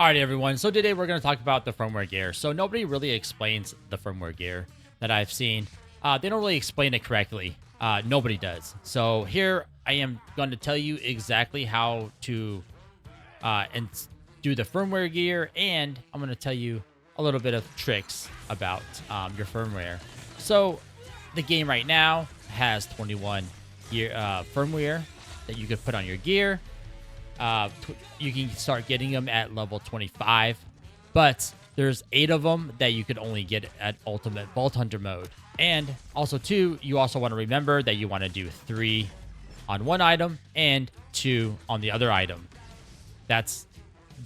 Alright everyone, so today we're going to talk about the firmware gear. So nobody really explains the firmware gear that I've seen. They don't really explain it correctly. Nobody does. So here I am going to tell you exactly how to and do the firmware gear, and I'm going to tell you a little bit of tricks about your firmware. So the game right now has 21 gear firmware that you could put on your gear. You can start getting them at level 25, but there's 8 of them that you could only get at ultimate vault hunter mode. And also too, you also want to remember that you want to do 3 on one item and 2 on the other item. That's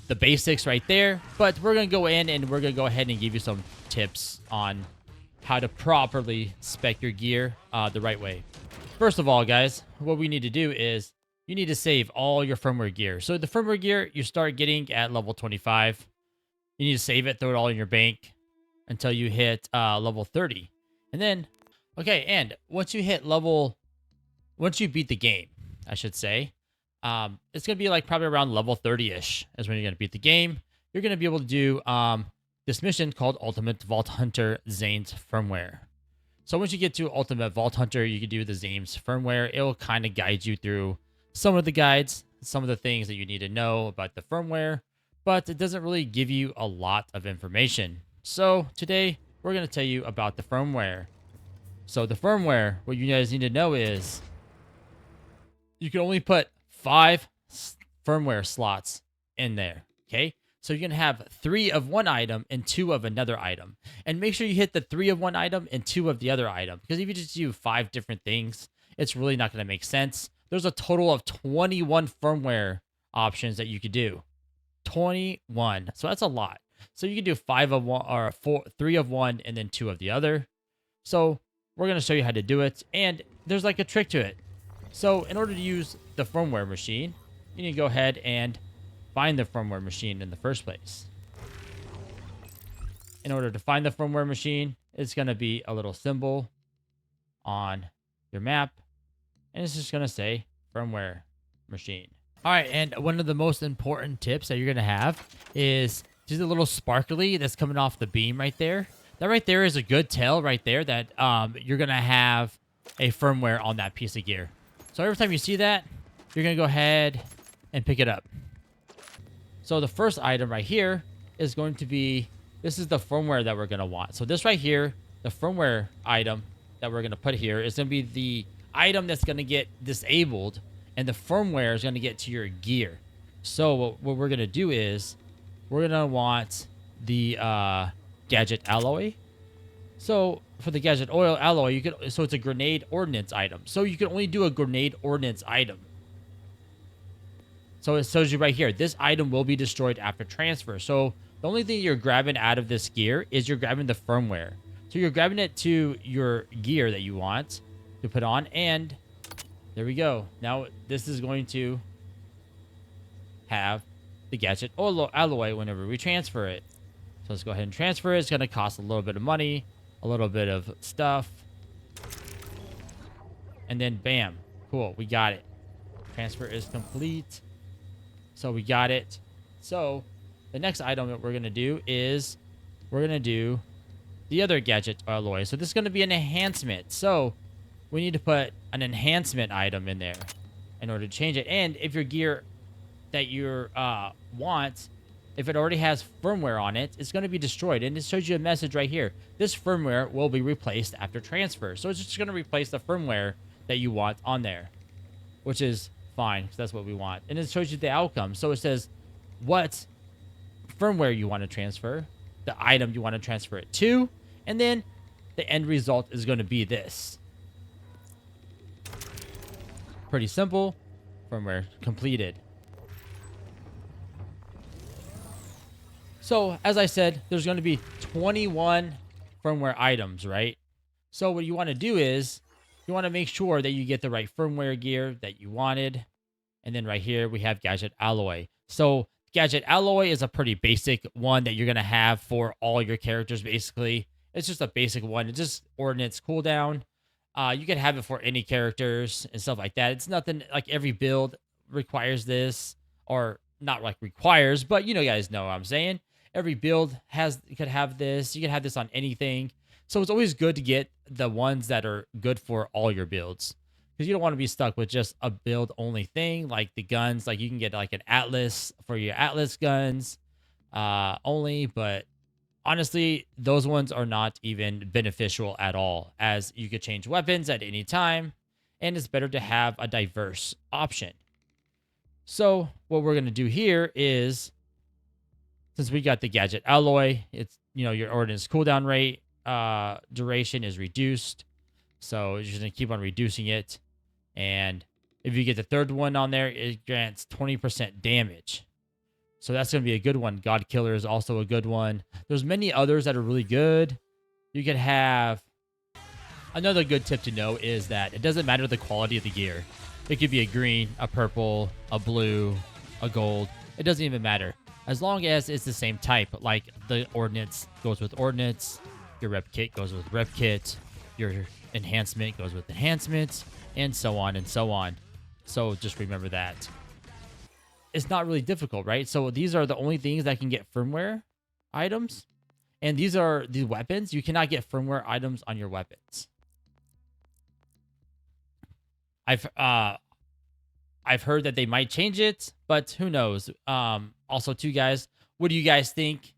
the basics right there, but we're going to go in and we're going to go ahead and give you some tips on how to properly spec your gear the right way. First of all, guys, what we need to do is you need to save all your firmware gear. So the firmware gear you start getting at level 25. You need to save it, throw it all in your bank until you hit level 30. And then, okay, and once you beat the game, I should say, it's going to be like probably around level 30-ish is when you're going to beat the game. You're going to be able to do this mission called Ultimate Vault Hunter Zane's Firmware. So once you get to Ultimate Vault Hunter, you can do the Zane's Firmware. It will kind of guide you through some of the guides, some of the things that you need to know about the firmware, but it doesn't really give you a lot of information. So today we're going to tell you about the firmware. So the firmware, what you guys need to know is you can only put 5 firmware slots in there. Okay. So you're going to have 3 of one item and 2 of another item. And make sure you hit the 3 of one item and 2 of the other item. Because if you just do 5 different things, it's really not going to make sense. There's a total of 21 firmware options that you could do. 21. So that's a lot. So you can do 5 of one or 3 of one and then 2 of the other. So we're going to show you how to do it. And there's like a trick to it. So in order to use the firmware machine, you need to go ahead and find the firmware machine in the first place. In order to find the firmware machine, it's going to be a little symbol on your map. And it's just going to say firmware machine. All right, and one of the most important tips that you're going to have is just a little sparkly that's coming off the beam right there. That right there is a good tell right there that you're going to have a firmware on that piece of gear. So every time you see that, you're going to go ahead and pick it up. So the first item right here is going to be, this is the firmware that we're going to want. So this right here, the firmware item that we're going to put here is going to be the item that's going to get disabled, and the firmware is going to get to your gear. So what we're going to do is we're going to want the gadget alloy. So for the gadget oil alloy, so it's a grenade ordnance item. So you can only do a grenade ordnance item. So it shows you right here, this item will be destroyed after transfer. So the only thing you're grabbing out of this gear is you're grabbing the firmware. So you're grabbing it to your gear that you want to put on, and there we go. Now this is going to have the gadget alloy whenever we transfer it. So let's go ahead and transfer it. It's going to cost a little bit of money, a little bit of stuff, and then bam, cool, we got it. Transfer is complete. So we got it. So the next item that we're going to do is we're going to do the other gadget alloy. So this is going to be an enhancement. So we need to put an enhancement item in there in order to change it. And if your gear that you want, if it already has firmware on it, it's going to be destroyed. And it shows you a message right here. This firmware will be replaced after transfer. So it's just going to replace the firmware that you want on there, which is fine because that's what we want. And it shows you the outcome. So it says what firmware you want to transfer, the item you want to transfer it to, and then the end result is going to be this. Pretty simple. Firmware completed. So, as I said, there's going to be 21 firmware items, right? So what you want to do is you want to make sure that you get the right firmware gear that you wanted. And then right here, we have Gadget Alloy. So Gadget Alloy is a pretty basic one that you're going to have for all your characters, basically. It's just a basic one. It's just Ordnance cooldown. You can have it for any characters and stuff like that. It's nothing like every build requires this, or not like requires, but you guys know what I'm saying. Every build has you could have this. You can have this on anything. So it's always good to get the ones that are good for all your builds because you don't want to be stuck with just a build only thing like the guns. Like you can get like an Atlas for your Atlas guns only, but honestly, those ones are not even beneficial at all as you could change weapons at any time and it's better to have a diverse option. So what we're going to do here is since we got the gadget alloy, it's your ordnance cooldown rate duration is reduced. So you're just going to keep on reducing it. And if you get the third one on there, it grants 20% damage. So that's going to be a good one. God Killer is also a good one. There's many others that are really good. You could have another good tip to know is that it doesn't matter the quality of the gear. It could be a green, a purple, a blue, a gold. It doesn't even matter. As long as it's the same type, like the ordnance goes with ordnance, your rep kit goes with rep kit, your enhancement goes with enhancement, and so on and so on. So just remember that. It's not really difficult, right? So these are the only things that can get firmware items. And these are the weapons. You cannot get firmware items on your weapons. I've heard that they might change it, but who knows? Also, too, guys, what do you guys think?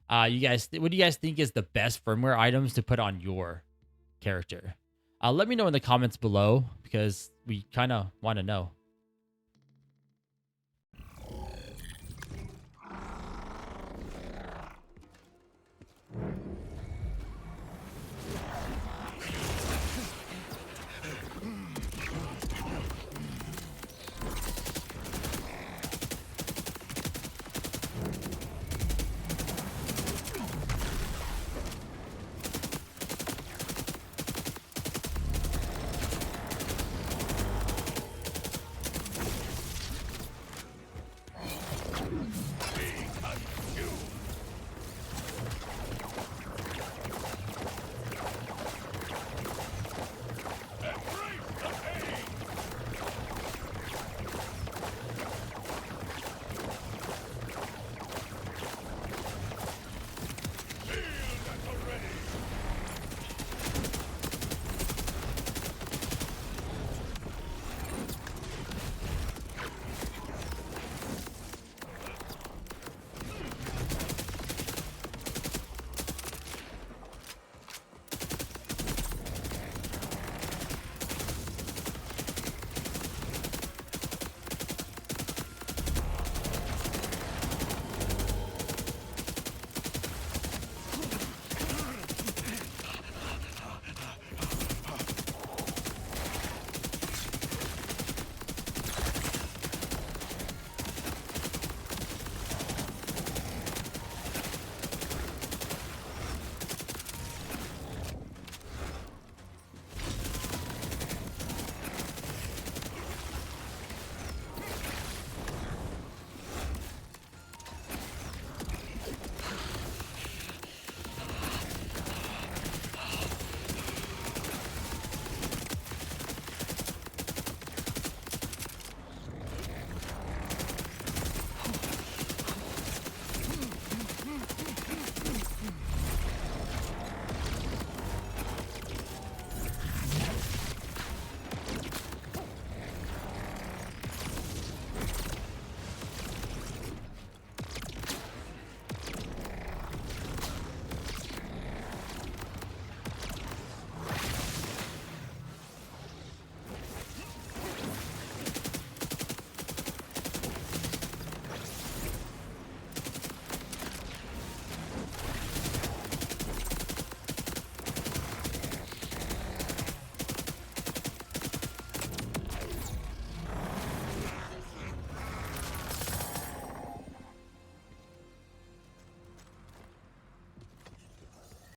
What do you guys think is the best firmware items to put on your character? Let me know in the comments below because we kind of want to know.